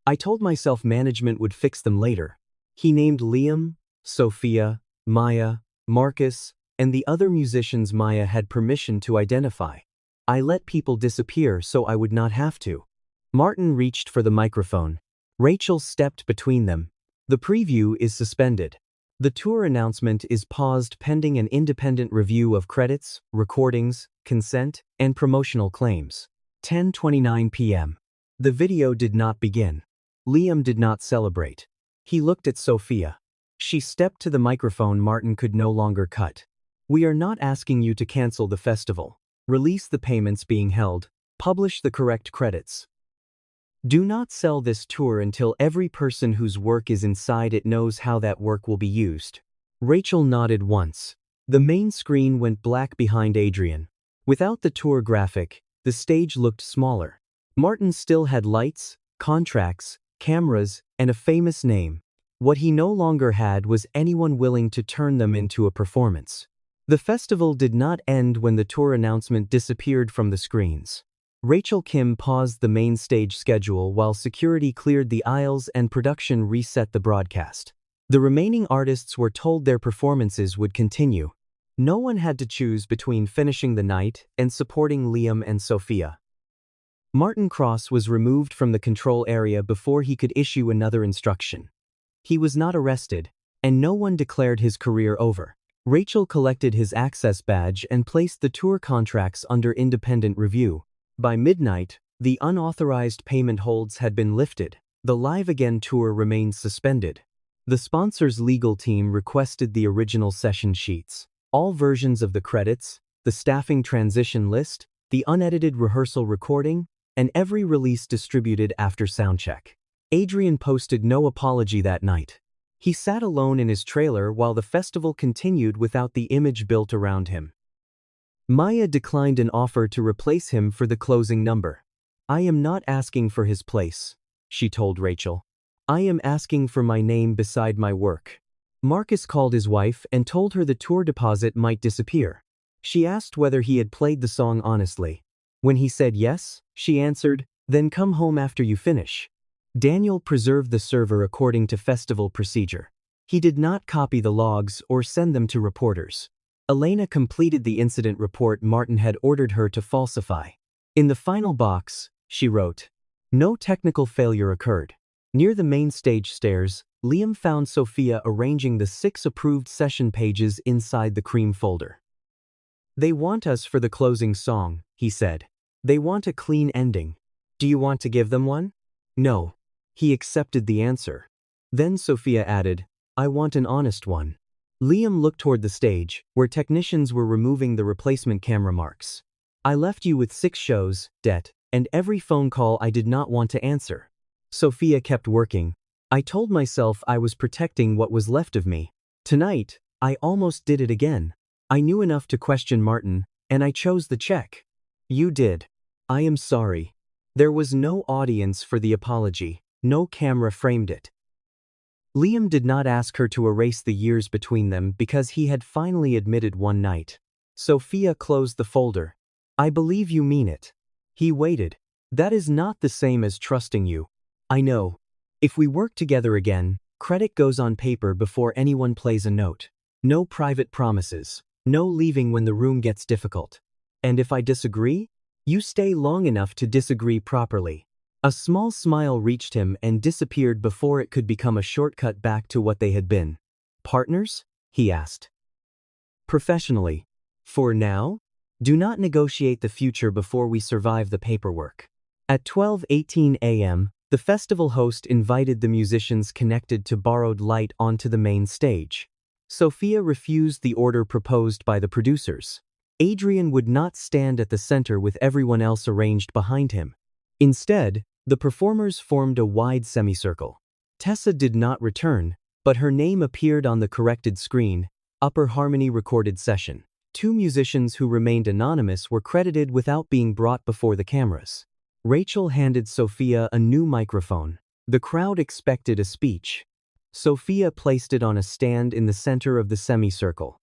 I told myself management would fix them later. He named Liam, Sophia, Maya, Marcus, and the other musicians Maya had permission to identify. I let people disappear so I would not have to. Martin reached for the microphone. Rachel stepped between them. The preview is suspended. The tour announcement is paused pending an independent review of credits, recordings, consent, and promotional claims. 10:29 p.m. The video did not begin. Liam did not celebrate. He looked at Sophia. She stepped to the microphone Martin could no longer cut. We are not asking you to cancel the festival. Release the payments being held. Publish the correct credits. Do not sell this tour until every person whose work is inside it knows how that work will be used. Rachel nodded once. The main screen went black behind Adrian. Without the tour graphic, the stage looked smaller. Martin still had lights, contracts, cameras, and a famous name. What he no longer had was anyone willing to turn them into a performance. The festival did not end when the tour announcement disappeared from the screens. Rachel Kim paused the main stage schedule while security cleared the aisles and production reset the broadcast. The remaining artists were told their performances would continue. No one had to choose between finishing the night and supporting Liam and Sophia. Martin Cross was removed from the control area before he could issue another instruction. He was not arrested, and no one declared his career over. Rachel collected his access badge and placed the tour contracts under independent review. By midnight, the unauthorized payment holds had been lifted. The Live Again tour remained suspended. The sponsor's legal team requested the original session sheets, all versions of the credits, the staffing transition list, the unedited rehearsal recording, and every release distributed after soundcheck. Adrian posted no apology that night. He sat alone in his trailer while the festival continued without the image built around him. Maya declined an offer to replace him for the closing number. "I am not asking for his place," she told Rachel. "I am asking for my name beside my work." Marcus called his wife and told her the tour deposit might disappear. She asked whether he had played the song honestly. When he said yes, she answered, "Then come home after you finish." Daniel preserved the server according to festival procedure. He did not copy the logs or send them to reporters. Elena completed the incident report Martin had ordered her to falsify. In the final box, she wrote, "No technical failure occurred." Near the main stage stairs, Liam found Sophia arranging the 6 approved session pages inside the cream folder. "They want us for the closing song," he said. "They want a clean ending. Do you want to give them one?" "No." He accepted the answer. Then Sophia added, "I want an honest one." Liam looked toward the stage, where technicians were removing the replacement camera marks. "I left you with 6 shows, Det, and every phone call I did not want to answer." Sophia kept working. "I told myself I was protecting what was left of me. Tonight, I almost did it again. I knew enough to question Martin, and I chose the check." "You did. I am sorry." There was no audience for the apology. No camera framed it. Liam did not ask her to erase the years between them because he had finally admitted one night. Sophia closed the folder. "I believe you mean it." He waited. "That is not the same as trusting you." "I know. If we work together again, credit goes on paper before anyone plays a note. No private promises. No leaving when the room gets difficult. And if I disagree, you stay long enough to disagree properly." A small smile reached him and disappeared before it could become a shortcut back to what they had been. "Partners?" he asked. "Professionally. For now, do not negotiate the future before we survive the paperwork." At 12:18 a.m., the festival host invited the musicians connected to Borrowed Light onto the main stage. Sophia refused the order proposed by the producers. Adrian would not stand at the center with everyone else arranged behind him. Instead, the performers formed a wide semicircle. Tessa did not return, but her name appeared on the corrected screen, Upper Harmony Recorded Session. 2 musicians who remained anonymous were credited without being brought before the cameras. Rachel handed Sophia a new microphone. The crowd expected a speech. Sophia placed it on a stand in the center of the semicircle.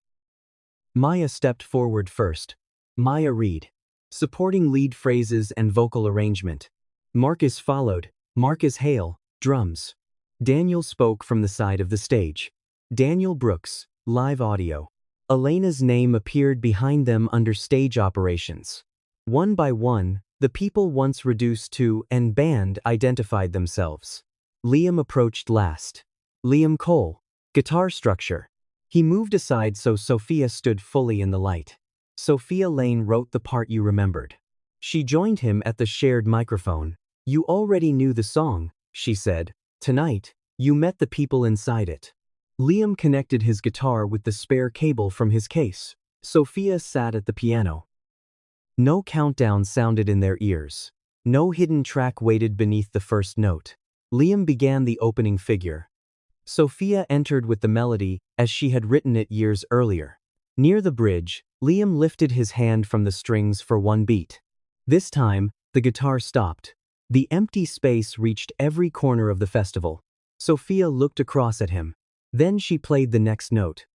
Maya stepped forward first. Maya Reed. Supporting lead phrases and vocal arrangement. Marcus followed. Marcus Hale, drums. Daniel spoke from the side of the stage. Daniel Brooks, live audio. Elena's name appeared behind them under stage operations. One by one, the people once reduced to and band identified themselves. Liam approached last. Liam Cole, guitar structure. He moved aside so Sophia stood fully in the light. Sophia Lane wrote the part you remembered. She joined him at the shared microphone. "You already knew the song," she said. "Tonight, you met the people inside it." Liam connected his guitar with the spare cable from his case. Sophia sat at the piano. No countdown sounded in their ears. No hidden track waited beneath the first note. Liam began the opening figure. Sophia entered with the melody as she had written it years earlier. Near the bridge, Liam lifted his hand from the strings for one beat. This time, the guitar stopped. The empty space reached every corner of the festival. Sophia looked across at him. Then she played the next note.